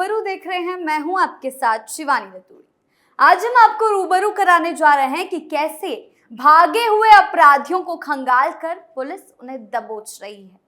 रूबरू देख रहे हैं। मैं हूं आपके साथ शिवानी रतूड़ी। आज हम आपको रूबरू कराने जा रहे हैं कि कैसे भागे हुए अपराधियों को खंगाल कर पुलिस उन्हें दबोच रही है।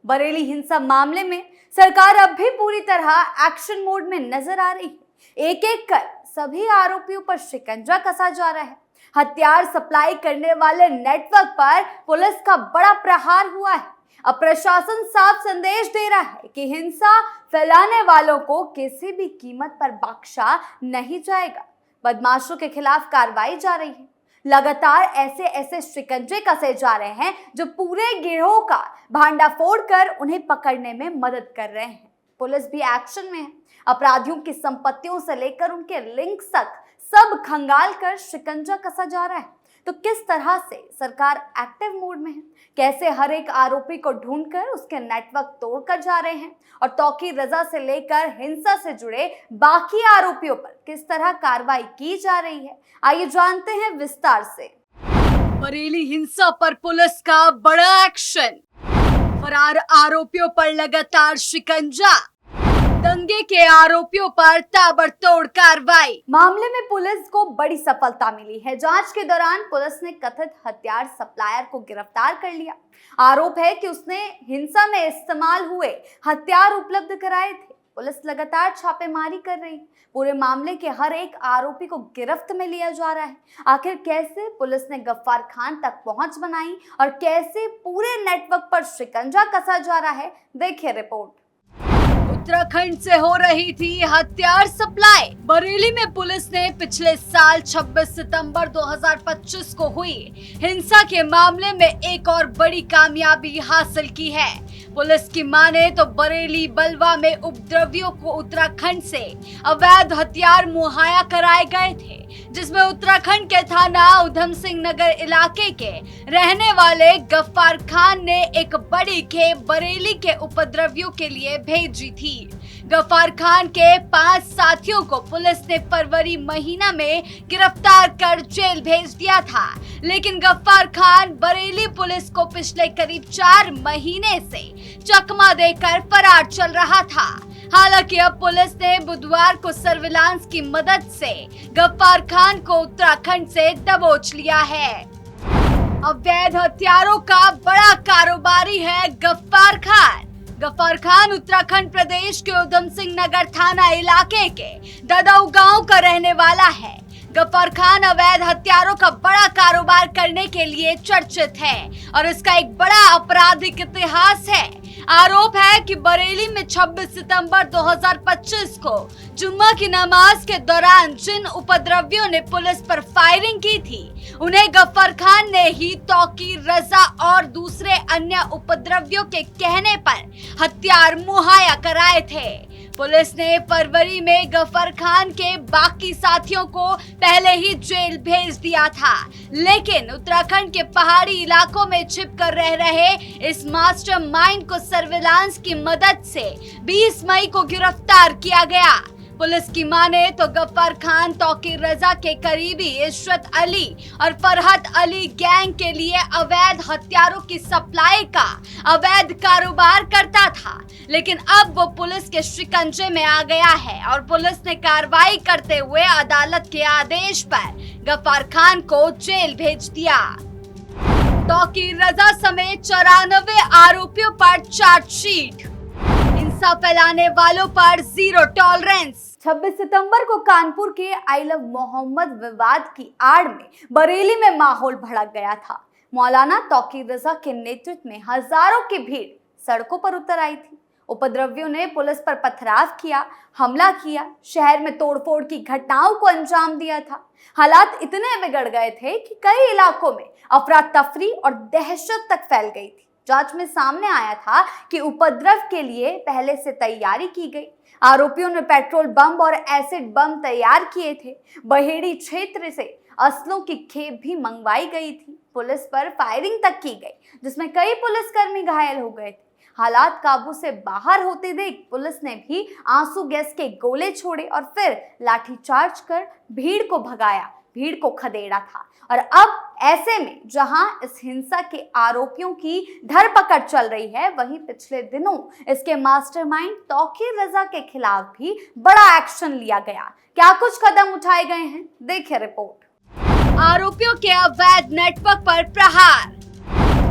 बरेली हिंसा मामले में सरकार अब भी पूरी तरह एक्शन मोड में नजर आ रही है। एक एक कर सभी आरोपियों पर शिकंजा कसा जा रहा है। हथियार सप्लाई करने वाले नेटवर्क पर पुलिस का बड़ा प्रहार हुआ है। अब प्रशासन साफ संदेश दे रहा है कि हिंसा फैलाने वालों को किसी भी कीमत पर बख्शा नहीं जाएगा। बदमाशों के खिलाफ कार्रवाई जा रही है। लगातार ऐसे ऐसे शिकंजे कसे जा रहे हैं जो पूरे गिरोह का भांडाफोड़ कर उन्हें पकड़ने में मदद कर रहे हैं। पुलिस भी एक्शन में है। अपराधियों की संपत्तियों से लेकर उनके लिंक तक सब खंगाल कर शिकंजा कसा जा रहा है। तो किस तरह से सरकार एक्टिव मोड में है, कैसे हर एक आरोपी को ढूंढकर उसके नेटवर्क तोड़कर जा रहे हैं और तौकीर रजा से लेकर हिंसा से जुड़े बाकी आरोपियों पर किस तरह कार्रवाई की जा रही है, आइए जानते हैं विस्तार से। बरेली हिंसा पर पुलिस का बड़ा एक्शन, फरार आरोपियों पर लगातार शिकंजा, दंगे के आरोपियों पर ताबड़तोड़ कार्रवाई। मामले में पुलिस को बड़ी सफलता मिली है। जांच के दौरान पुलिस ने कथित हथियार सप्लायर को गिरफ्तार कर लिया। आरोप है कि उसने हिंसा में इस्तेमाल हुए हथियार उपलब्ध कराए थे। पुलिस लगातार छापेमारी कर रही है। पूरे मामले के हर एक आरोपी को गिरफ्त में लिया जा रहा है। आखिर कैसे पुलिस ने गफ्फार खान तक पहुंच बनाई और कैसे पूरे नेटवर्क पर शिकंजा कसा जा रहा है, देखिए रिपोर्ट। उत्तराखंड से हो रही थी हथियार सप्लाई। बरेली में पुलिस ने पिछले साल 26 सितंबर 2025 को हुई हिंसा के मामले में एक और बड़ी कामयाबी हासिल की है। पुलिस की माने तो बरेली बलवा में उपद्रवियों को उत्तराखंड से अवैध हथियार मुहैया कराए गए थे, जिसमें उत्तराखंड के थाना उधम सिंह नगर इलाके के रहने वाले गफ्फार खान ने एक बड़ी खेप बरेली के उपद्रवियों के लिए भेजी थी। गफ्फार खान के 5 साथियों को पुलिस ने फरवरी महीना में गिरफ्तार कर जेल भेज दिया था, लेकिन गफ्फार खान बरेली पुलिस को पिछले करीब 4 महीने से चकमा देकर फरार चल रहा था। हालांकि अब पुलिस ने बुधवार को सर्विलांस की मदद से गफ्फार खान को उत्तराखंड से दबोच लिया है। अवैध हथियारों का बड़ा कारोबारी है गफ्फार खान। गफ्फार खान उत्तराखंड प्रदेश के उधम सिंह नगर थाना इलाके के ददाऊ गांव का रहने वाला है। गफ्फार खान अवैध हथियारों का बड़ा कारोबार करने के लिए चर्चित है और इसका एक बड़ा आपराधिक इतिहास है। आरोप है कि बरेली में 26 सितंबर 2025 को जुम्मा की नमाज के दौरान जिन उपद्रवियों ने पुलिस पर फायरिंग की थी, उन्हें गफ्फार खान ने ही तौकीर रजा और दूसरे अन्य उपद्रवियों के कहने पर हथियार मुहैया कराए थे। पुलिस ने फरवरी में गफ्फार खान के बाकी साथियों को पहले ही जेल भेज दिया था, लेकिन उत्तराखंड के पहाड़ी इलाकों में छिप कर रह रहे इस मास्टरमाइंड को सर्विलांस की मदद से 20 मई को गिरफ्तार किया गया। पुलिस की माने तो गफ्फार खान तौकीर रजा के करीबी इशरत अली और फरहत अली गैंग के लिए अवैध हथियारों की सप्लाई का अवैध कारोबार करता था, लेकिन अब वो पुलिस के शिकंजे में आ गया है और पुलिस ने कार्रवाई करते हुए अदालत के आदेश पर गफ्फार खान को जेल भेज दिया। तौकीर रजा समेत 94 आरोपियों पर चार्जशीट, हिंसा फैलाने वालों पर जीरो टॉलरेंस। 26 सितंबर को कानपुर के आई लव मोहम्मद विवाद की आड़ में बरेली में माहौल भड़क गया था। मौलाना तौकीर रजा के नेतृत्व में हजारों की भीड़ सड़कों पर उतर आई थी। उपद्रवियों ने पुलिस पर पथराव किया, हमला किया, शहर में तोड़फोड़ की घटनाओं को अंजाम दिया था। हालात इतने बिगड़ गए थे कि कई इलाकों में अफरा तफरी और दहशत तक फैल गई थी। जांच में सामने आया था कि उपद्रव के लिए पहले से तैयारी की गई। आरोपियों ने पेट्रोल बम और एसिड बम तैयार किए थे। बहेड़ी क्षेत्र से असलों की खेप भी मंगवाई गई थी। पुलिस पर फायरिंग तक की गई, जिसमें कई पुलिसकर्मी घायल हो गए थे। हालात काबू से बाहर होते देख पुलिस ने भी आंसू गैस के गोले छोड़े और फिर लाठीचार्ज कर भीड़ को भगाया, भीड़ को खदेड़ा था और अब ऐसे में जहां इस हिंसा के आरोपियों की धरपकड़ चल रही है, वहीं पिछले दिनों इसके मास्टरमाइंड तौकीर रजा के खिलाफ भी बड़ा एक्शन लिया गया। क्या कुछ कदम उठाए गए हैं, देखिए रिपोर्ट। आरोपियों के अवैध नेटवर्क पर प्रहार,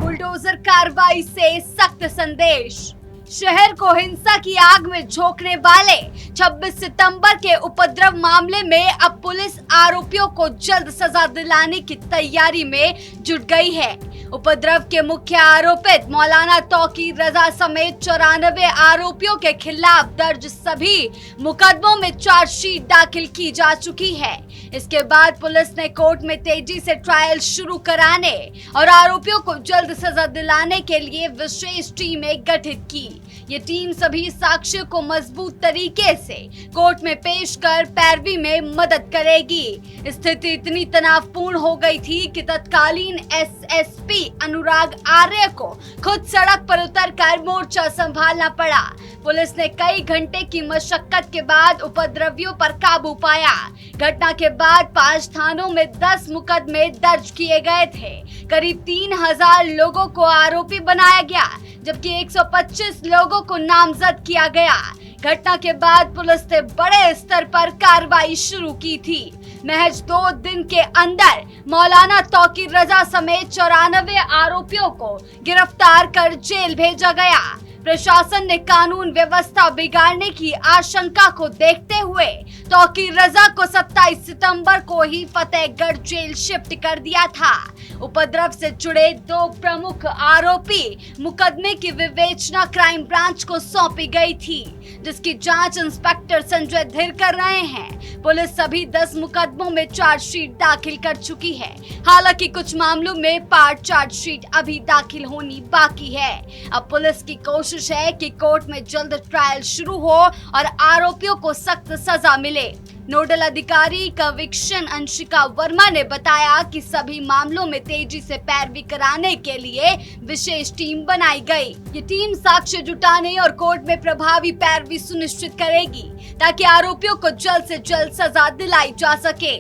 बुलडोजर कार्रवाई से सख्त संदेश। शहर को हिंसा की आग में झोंकने वाले 26 सितंबर के उपद्रव मामले में अब पुलिस आरोपियों को जल्द सजा दिलाने की तैयारी में जुट गई है। उपद्रव के मुख्य आरोपित मौलाना तौकीर रजा समेत 94 आरोपियों के खिलाफ दर्ज सभी मुकदमों में चार्जशीट दाखिल की जा चुकी है। इसके बाद पुलिस ने कोर्ट में तेजी से ट्रायल शुरू कराने और आरोपियों को जल्द सजा दिलाने के लिए विशेष टीमें गठित की। ये टीम सभी साक्ष्यों को मजबूत तरीके से कोर्ट में पेश कर पैरवी में मदद करेगी। स्थिति इतनी तनावपूर्ण हो गई थी कि तत्कालीन एसएसपी अनुराग आर्य को खुद सड़क पर उतरकर मोर्चा संभालना पड़ा। पुलिस ने कई घंटे की मशक्कत के बाद उपद्रवियों पर काबू पाया। घटना के बाद 5 थानों में 10 मुकदमे दर्ज किए गए थे। करीब 3000 लोगों को आरोपी बनाया गया, जबकि 125 लोगों को नामजद किया गया। घटना के बाद पुलिस ने बड़े स्तर पर कार्रवाई शुरू की थी। महज 2 दिन के अंदर मौलाना तौकीर रजा समेत 94 आरोपियों को गिरफ्तार कर जेल भेजा गया। प्रशासन ने कानून व्यवस्था बिगाड़ने की आशंका को देखते हुए तौकीर रजा को 27 सितंबर को ही फतेहगढ़ जेल शिफ्ट कर दिया था। उपद्रव से जुड़े 2 प्रमुख आरोपी मुकदमे की विवेचना क्राइम ब्रांच को सौंपी गई थी, जिसकी जांच इंस्पेक्टर संजय धीर कर रहे हैं। पुलिस सभी 10 मुकदमों में चार्जशीट दाखिल कर चुकी है। हालांकि कुछ मामलों में पार्ट चार्जशीट अभी दाखिल होनी बाकी है। अब पुलिस की कोशिश है कि कोर्ट में जल्द ट्रायल शुरू हो और आरोपियों को सख्त सजा मिले। नोडल अधिकारी कविक्शन अंशिका वर्मा ने बताया कि सभी मामलों में तेजी से पैरवी कराने के लिए विशेष टीम बनाई गई। ये टीम साक्ष्य जुटाने और कोर्ट में प्रभावी पैरवी सुनिश्चित करेगी, ताकि आरोपियों को जल्द से जल्द सजा दिलाई जा सके।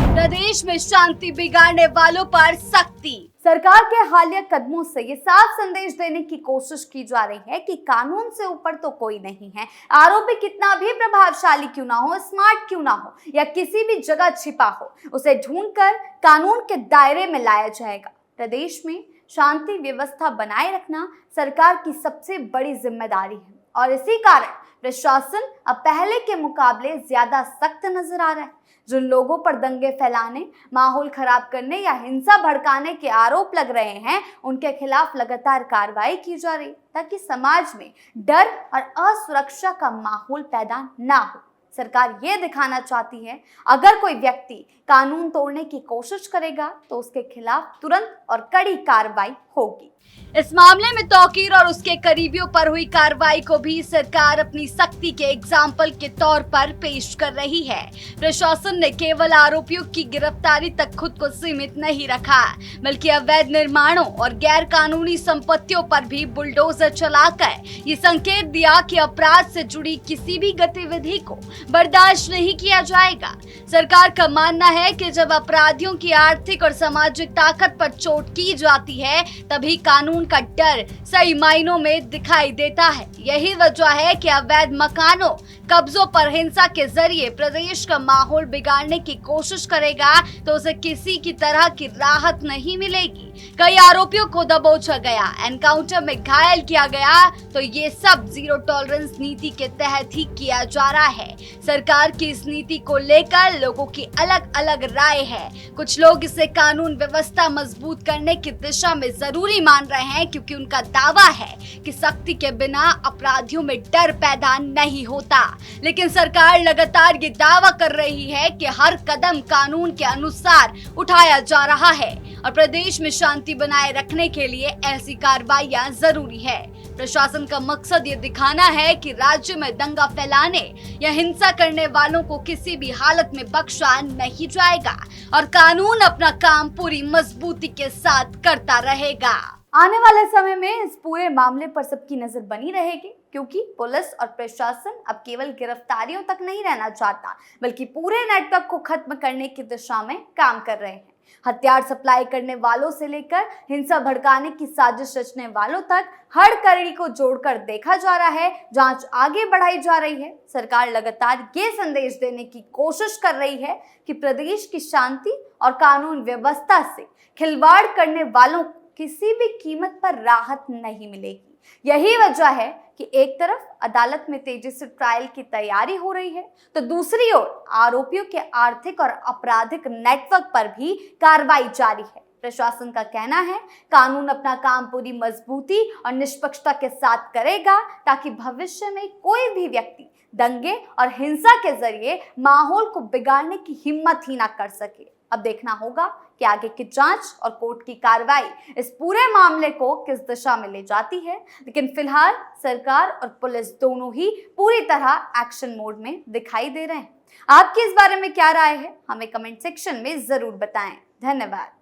प्रदेश में शांति बिगाड़ने वालों पर सख्ती। सरकार के हालिया कदमों से ये साफ संदेश देने की कोशिश की जा रही है कि कानून से ऊपर तो कोई नहीं है। आरोपी कितना भी प्रभावशाली क्यों ना हो, स्मार्ट क्यों ना हो या किसी भी जगह छिपा हो, उसे ढूंढकर कानून के दायरे में लाया जाएगा। प्रदेश में शांति व्यवस्था बनाए रखना सरकार की सबसे बड़ी जिम्मेदारी है और इसी कारण प्रशासन अब पहले के मुकाबले ज्यादा सख्त नजर आ रहा है। जिन लोगों पर दंगे फैलाने, माहौल खराब करने या हिंसा भड़काने के आरोप लग रहे हैं, उनके खिलाफ लगातार कार्रवाई की जा रही, ताकि समाज में डर और असुरक्षा का माहौल पैदा ना हो। सरकार ये दिखाना चाहती है, अगर कोई व्यक्ति कानून तोड़ने की कोशिश करेगा तो उसके खिलाफ तुरंत और कड़ी कार्रवाई होगी। इस मामले में तौकीर और उसके करीबियों पर हुई कार्रवाई को भी सरकार अपनी सख्ती के एग्जाम्पल के तौर पर पेश कर रही है। प्रशासन ने केवल आरोपियों की गिरफ्तारी तक खुद को सीमित नहीं रखा, बल्कि अवैध निर्माणों और गैर कानूनी संपत्तियों पर भी बुलडोजर चलाकर ये संकेत दिया कि अपराध से जुड़ी किसी भी गतिविधि को बर्दाश्त नहीं किया जाएगा। सरकार का मानना है कि जब अपराधियों की आर्थिक और सामाजिक ताकत पर चोट की जाती है, तभी कानून का डर सही मायनों में दिखाई देता है। यही वजह है कि अवैध मकानों, कब्जों पर हिंसा के जरिए प्रदेश का माहौल बिगाड़ने की कोशिश करेगा तो उसे किसी की तरह की राहत नहीं मिलेगी। कई आरोपियों को दबोचा गया, एनकाउंटर में घायल किया गया, तो ये सब जीरो टॉलरेंस नीति के तहत ही किया जा रहा है। सरकार की इस नीति को लेकर लोगों की अलग अलग राय है। कुछ लोग इसे कानून व्यवस्था मजबूत करने की दिशा में जरूरी मान रहे हैं, क्योंकि उनका दावा है कि सख्ती के बिना अपराधियों में डर पैदा नहीं होता। लेकिन सरकार लगातार ये दावा कर रही है कि हर कदम कानून के अनुसार उठाया जा रहा है और प्रदेश में शांति बनाए रखने के लिए ऐसी कार्रवाइयां जरूरी है। प्रशासन का मकसद ये दिखाना है कि राज्य में दंगा फैलाने या हिंसा करने वालों को किसी भी हालत में बख्शा नहीं जाएगा और कानून अपना काम पूरी मजबूती के साथ करता रहेगा। आने वाले समय में इस पूरे मामले पर सबकी नजर बनी रहेगी, क्योंकि पुलिस और प्रशासन अब केवल गिरफ्तारियों तक नहीं रहना चाहता, बल्कि पूरे नेटवर्क को खत्म करने की दिशा में काम कर रहे हैं। हथियार सप्लाई करने वालों से लेकर हिंसा भड़काने की साजिश रचने वालों तक हर कड़ी को जोड़कर देखा जा रहा है, जांच आगे बढ़ाई जा रही है। सरकार लगातार ये संदेश देने की कोशिश कर रही है कि प्रदेश की शांति और कानून व्यवस्था से खिलवाड़ करने वालों को किसी भी कीमत पर राहत नहीं मिलेगी। यही वजह है कि एक तरफ अदालत में तेजी से ट्रायल की तैयारी हो रही है, तो दूसरी ओर आरोपियों के आर्थिक और आपराधिक नेटवर्क पर भी कार्रवाई जारी है। प्रशासन का कहना है कानून अपना काम पूरी मजबूती और निष्पक्षता के साथ करेगा, ताकि भविष्य में कोई भी व्यक्ति दंगे और हिंसा के जरिए माहौल को बिगाड़ने की हिम्मत ही ना कर सके। अब देखना होगा कि आगे की जांच और कोर्ट की कार्रवाई इस पूरे मामले को किस दिशा में ले जाती है, लेकिन फिलहाल सरकार और पुलिस दोनों ही पूरी तरह एक्शन मोड में दिखाई दे रहे हैं। आपकी इस बारे में क्या राय है, हमें कमेंट सेक्शन में जरूर बताएं। धन्यवाद।